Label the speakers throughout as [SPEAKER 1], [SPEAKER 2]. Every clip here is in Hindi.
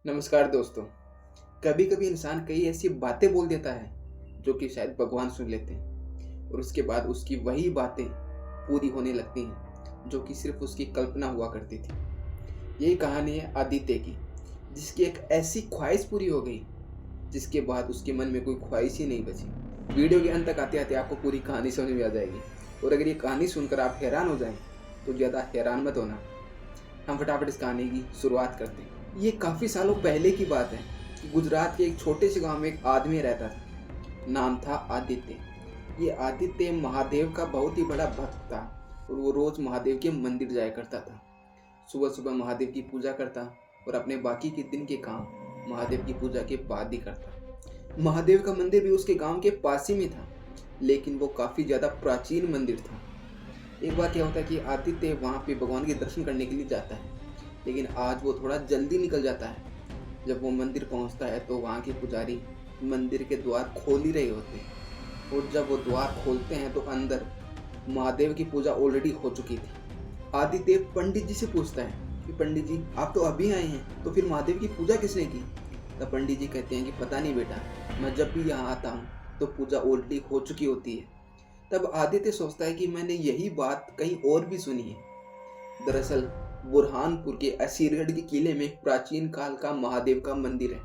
[SPEAKER 1] नमस्कार दोस्तों। कभी कभी इंसान कई ऐसी बातें बोल देता है जो कि शायद भगवान सुन लेते हैं और उसके बाद उसकी वही बातें पूरी होने लगती हैं जो कि सिर्फ उसकी कल्पना हुआ करती थी। यही कहानी है आदित्य की, जिसकी एक ऐसी ख्वाहिश पूरी हो गई जिसके बाद उसके मन में कोई ख्वाहिश ही नहीं बची। वीडियो के अंत तक आते आते आपको पूरी कहानी समझ में आ जाएगी और अगर ये कहानी सुनकर आप हैरान हो जाएं तो ज़्यादा हैरान मत होना। हम फटाफट इस कहानी की शुरुआत करते हैं। ये काफ़ी सालों पहले की बात है कि गुजरात के एक छोटे से गांव में एक आदमी रहता था। नाम था आदित्य। ये आदित्य महादेव का बहुत ही बड़ा भक्त था और वो रोज़ महादेव के मंदिर जाया करता था। सुबह सुबह महादेव की पूजा करता और अपने बाकी के दिन के काम महादेव की पूजा के बाद ही करता। महादेव का मंदिर भी उसके गांव के पास ही में था, लेकिन वो काफ़ी ज़्यादा प्राचीन मंदिर था। एक बार क्या होता है कि आदित्य वहाँ पे भगवान के दर्शन करने के लिए जाता है, लेकिन आज वो थोड़ा जल्दी निकल जाता है। जब वो मंदिर पहुँचता है तो वहाँ के पुजारी मंदिर के द्वार खोल ही रहे होते हैं और जब वो द्वार खोलते हैं तो अंदर महादेव की पूजा ऑलरेडी हो चुकी थी। आदित्य पंडित जी से पूछता है कि पंडित जी, आप तो अभी आए हैं, तो फिर महादेव की पूजा किसने की? तब पंडित जी कहते हैं कि पता नहीं बेटा, मैं जब भी यहाँ आता हूँ तो पूजा ऑलरेडी हो चुकी होती है। तब आदित्य सोचता है कि मैंने यही बात कहीं और भी सुनी है। दरअसल बुरहानपुर के असीरगढ़ के किले में एक प्राचीन काल का महादेव का मंदिर है,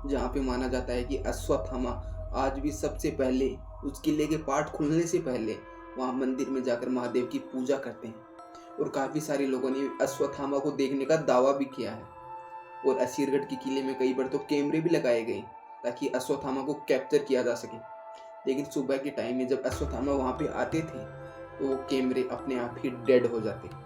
[SPEAKER 1] जहाँ पे माना जाता है कि अश्वत्थामा आज भी सबसे पहले उस किले के पाट खुलने से पहले वहाँ मंदिर में जाकर महादेव की पूजा करते हैं। और काफ़ी सारे लोगों ने अश्वत्थामा को देखने का दावा भी किया है और असीरगढ़ के किले में कई बार तो कैमरे भी लगाए गए ताकि अश्वत्थामा को कैप्चर किया जा सके। लेकिन सुबह के टाइम में जब अश्वत्थामा वहाँ पे आते थे तो वो कैमरे अपने आप ही डेड हो जाते।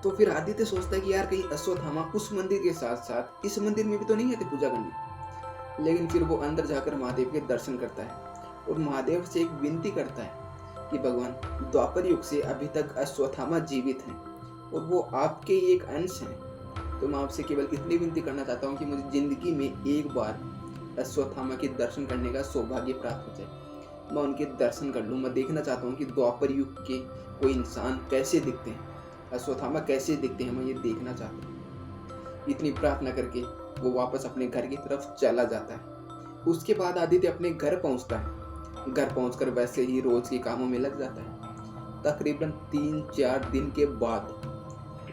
[SPEAKER 1] तो फिर आदित्य सोचता है कि यार कहीं अश्वत्थामा उस मंदिर के साथ साथ इस मंदिर में भी तो नहीं आते पूजा करने। लेकिन फिर वो अंदर जाकर महादेव के दर्शन करता है और महादेव से एक विनती करता है कि भगवान, द्वापर युग से अभी तक अश्वत्थामा जीवित हैं और वो आपके ही एक अंश हैं। तो मैं आपसे केवल इतनी विनती करना चाहता हूँ कि मुझे जिंदगी में एक बार अश्वत्थामा के दर्शन करने का सौभाग्य प्राप्त हो जाए। मैं उनके दर्शन कर लूँ। मैं देखना चाहता हूँ कि द्वापर युग के कोई इंसान कैसे दिखते हैं, अश्वत्थामा कैसे दिखते हैं, मैं ये देखना चाहता हूँ। इतनी प्रार्थना करके वो वापस अपने घर की तरफ चला जाता है। उसके बाद आदित्य अपने घर पहुँचता है। घर पहुँचकर वैसे ही रोज के कामों में लग जाता है। तकरीबन 3-4 दिन के बाद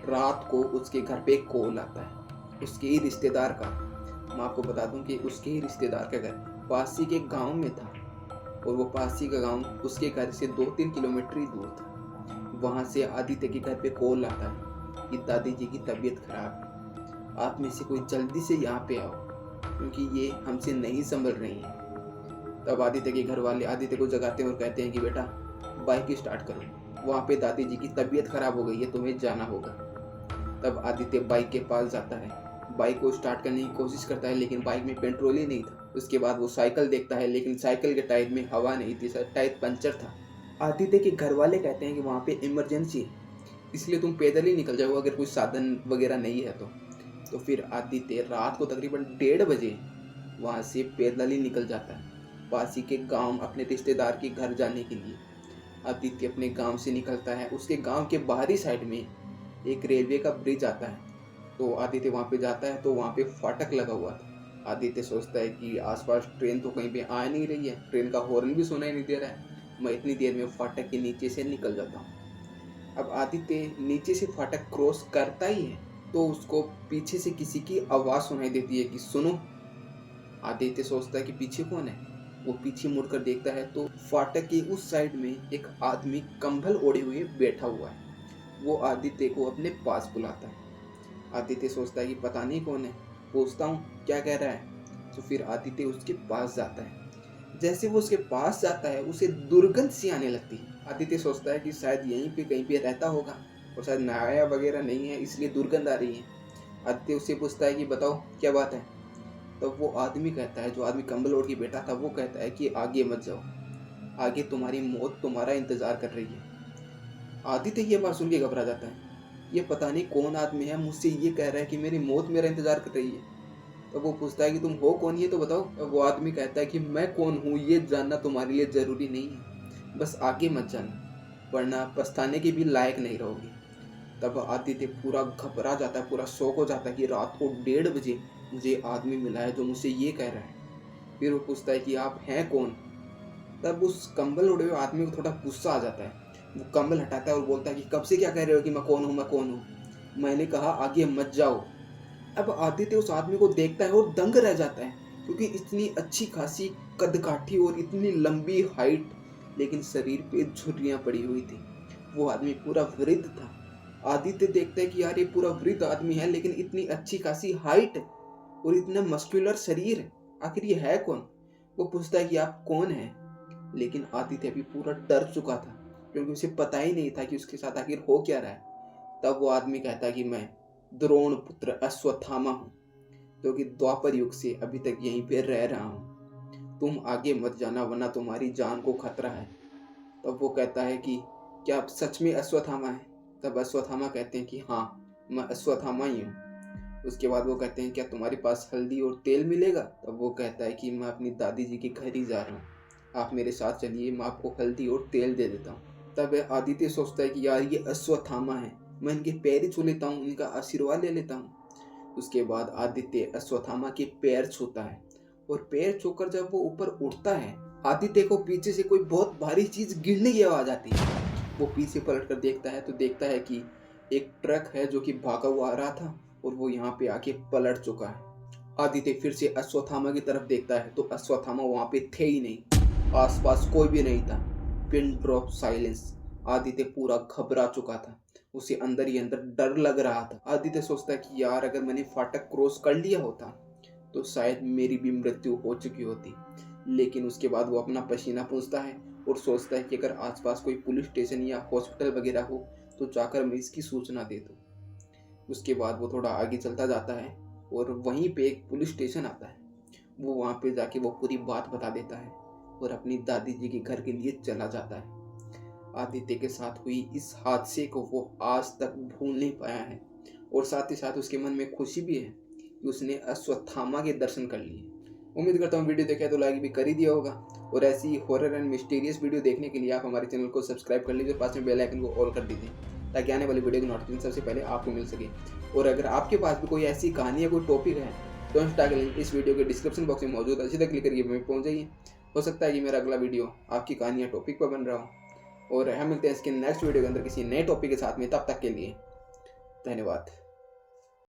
[SPEAKER 1] रात को उसके घर पे एक कॉल आता है उसके ही रिश्तेदार का। मैं आपको बता दूं कि उसके ही रिश्तेदार का घर पासी के गांव में था और वो पासी का गांव उसके घर से 2-3 किलोमीटर ही दूर था। वहाँ से आदित्य के घर पे कॉल आता है कि दादी जी की तबीयत खराब है, आप में से कोई जल्दी से यहाँ पे आओ क्योंकि ये हमसे नहीं संभल रही है। तब आदित्य के घर वाले आदित्य को जगाते हैं और कहते हैं कि बेटा बाइक स्टार्ट करो, वहाँ पे दादी जी की तबीयत खराब हो गई है, तुम्हें जाना होगा। तब आदित्य बाइक के पास जाता है, बाइक को स्टार्ट करने की कोशिश करता है लेकिन बाइक में पेट्रोल ही नहीं था। उसके बाद वो साइकिल देखता है लेकिन साइकिल के टायर में हवा नहीं थी, टायर पंचर था। आदित्य के घर वाले कहते हैं कि वहाँ पे इमरजेंसी है, इसलिए तुम पैदल ही निकल जाओ अगर कोई साधन वगैरह नहीं है तो फिर आदित्य रात को तकरीबन 1:30 बजे वहाँ से पैदल ही निकल जाता है पासी के गांव अपने रिश्तेदार के घर जाने के लिए। आदित्य अपने गांव से निकलता है। उसके गांव के बाहरी साइड में एक रेलवे का ब्रिज आता है, तो आदित्य वहाँ पे जाता है तो वहाँ पे फाटक लगा हुआ था। आदित्य सोचता है कि आसपास ट्रेन तो कहीं पे आ नहीं रही है, ट्रेन का हॉर्न भी सुनाई नहीं दे रहा है, मैं इतनी देर में फाटक के नीचे से निकल जाता हूँ। अब आदित्य नीचे से फाटक क्रॉस करता ही है तो उसको पीछे से किसी की आवाज़ सुनाई देती है कि सुनो। आदित्य सोचता है कि पीछे कौन है। वो पीछे मुड़कर देखता है तो फाटक की उस साइड में एक आदमी कंबल ओढ़े हुए बैठा हुआ है। वो आदित्य को अपने पास बुलाता है। आदित्य सोचता है कि पता नहीं कौन है, पूछता हूँ क्या कह रहा है। तो फिर आदित्य उसके पास जाता है। जैसे वो उसके पास जाता है उसे दुर्गंध सी आने लगती है। आदित्य सोचता है कि शायद यहीं पे कहीं पे रहता होगा और शायद नहाया वगैरह नहीं है इसलिए दुर्गंध आ रही है। आदित्य उससे पूछता है कि बताओ क्या बात है। तब वो आदमी कहता है, जो आदमी कंबल ओढ़ के बैठा था, वो कहता है कि आगे मत जाओ, आगे तुम्हारी मौत तुम्हारा इंतजार कर रही है। आदित्य ये बात सुन के घबरा जाता है। ये पता नहीं कौन आदमी है, मुझसे ये कह रहा है कि मेरी मौत मेरा इंतजार कर रही है। तो वो पूछता है कि तुम हो कौन, ये तो बताओ। वो आदमी कहता है कि मैं कौन हूँ ये जानना तुम्हारे लिए ज़रूरी नहीं है, बस आगे मत जाना वरना पछताने के भी लायक नहीं रहोगे। तब आदित्य पूरा घबरा जाता है, पूरा शौक हो जाता है कि रात को 1:30 बजे मुझे आदमी मिला है जो मुझसे ये कह रहा है। फिर वो पूछता है कि आप हैं कौन? तब उस कंबल ओढ़े हुए आदमी को थोड़ा गुस्सा आ जाता है। वो कंबल हटाता है और बोलता है कि कब से क्या कह रहे हो कि मैं कौन हूँ, मैं कौन हूँ? मैंने कहा आगे मत जाओ। अब आदित्य उस आदमी को देखता है और दंग रह जाता है, क्योंकि इतनी अच्छी खासी कद-काठी और इतनी लंबी हाइट, लेकिन शरीर पे झुर्रियाँ पड़ी हुई थी। वो आदमी पूरा वृद्ध था। आदित्य देखता है कि यार ये पूरा वृद्ध आदमी है, लेकिन इतनी अच्छी खासी हाइट और इतना मस्कुलर शरीर, आखिर ये है कौन? वो पूछता है कि आप कौन हैं? लेकिन आदित्य अभी पूरा डर चुका था, क्योंकि उसे पता ही नहीं था कि उसके साथ आखिर हो क्या रहा है। तब वो आदमी कहता है कि मैं द्रोण पुत्र अश्वत्थामा हूँ, जो कि द्वापर युग से अभी तक यहीं पे रह रहा हूँ। तुम आगे मत जाना वरना तुम्हारी जान को खतरा है। तब वो कहता है कि क्या आप सच में अश्वत्थामा है? तब अश्वत्थामा कहते हैं कि हाँ, मैं अश्वत्थामा ही हूँ। उसके बाद वो कहते हैं क्या तुम्हारे पास हल्दी और तेल मिलेगा? तब वो कहता है कि मैं अपनी दादी जी के घर ही जा रहा हूँ, आप मेरे साथ चलिए, मैं आपको हल्दी और तेल दे देता हूँ। तब आदित्य सोचता है कि यार ये अश्वत्थामा है, मैं इनके पैर ही छू लेता हूँ, इनका आशीर्वाद ले लेता हूँ। उसके बाद आदित्य अश्वत्थामा के पैर छूता है, और पैर छूकर जब वो ऊपर उठता है, आदित्य को पीछे से कोई बहुत भारी चीज गिरने की आवाज आती है। वो पीछे पलट कर देखता है तो देखता है कि एक ट्रक है जो कि भागा हुआ आ रहा था, और वो यहाँ पे आके पलट चुका है। आदित्य फिर से अश्वत्थामा की तरफ देखता है तो अश्वत्थामा वहां पे थे ही नहीं, आसपास कोई भी नहीं था। Pin drop silence. आदित्य पूरा घबरा चुका था, उसे अंदर ही अंदर डर लग रहा था। आदित्य सोचता है कि यार अगर मैंने फाटक क्रॉस कर लिया होता तो शायद मेरी भी मृत्यु हो चुकी होती। लेकिन उसके बाद वो अपना पसीना पूंछता है और सोचता है कि अगर आसपास कोई पुलिस स्टेशन या हॉस्पिटल वगैरह हो तो जाकर मैं इसकी सूचना दे दूँ। उसके बाद वो थोड़ा आगे चलता जाता है और वहीं पे एक पुलिस स्टेशन आता है। वो वहाँ पे जाके वो पूरी बात बता देता है और अपनी दादी जी के घर के लिए चला जाता है। आदित्य के साथ हुई इस हादसे को वो आज तक भूल नहीं पाया है, और साथ ही साथ उसके मन में खुशी भी है कि उसने अश्वत्थामा के दर्शन कर लिए। उम्मीद करता हूँ वीडियो देखे तो लाइक भी कर ही दिया होगा, और ऐसी हॉरर एंड मिस्टीरियस वीडियो देखने के लिए आप हमारे चैनल को सब्सक्राइब कर लीजिए, पास में बेल आइकन को ऑल कर दीजिए, ताकि आने वाली वीडियो की नोटिफिकेशन सबसे पहले आपको मिल सके। और अगर आपके पास भी कोई ऐसी कहानी या कोई टॉपिक है तो इंस्टा का लिंक इस वीडियो के डिस्क्रिप्शन बॉक्स में मौजूद है, सीधा क्लिक करके हमें पहुंच जाइए। हो सकता है कि मेरा अगला वीडियो आपकी कहानी या टॉपिक पर बन रहा हो। और हम मिलते हैं इसके नेक्स्ट वीडियो के अंदर किसी नए टॉपिक के साथ में, तब तक के लिए धन्यवाद।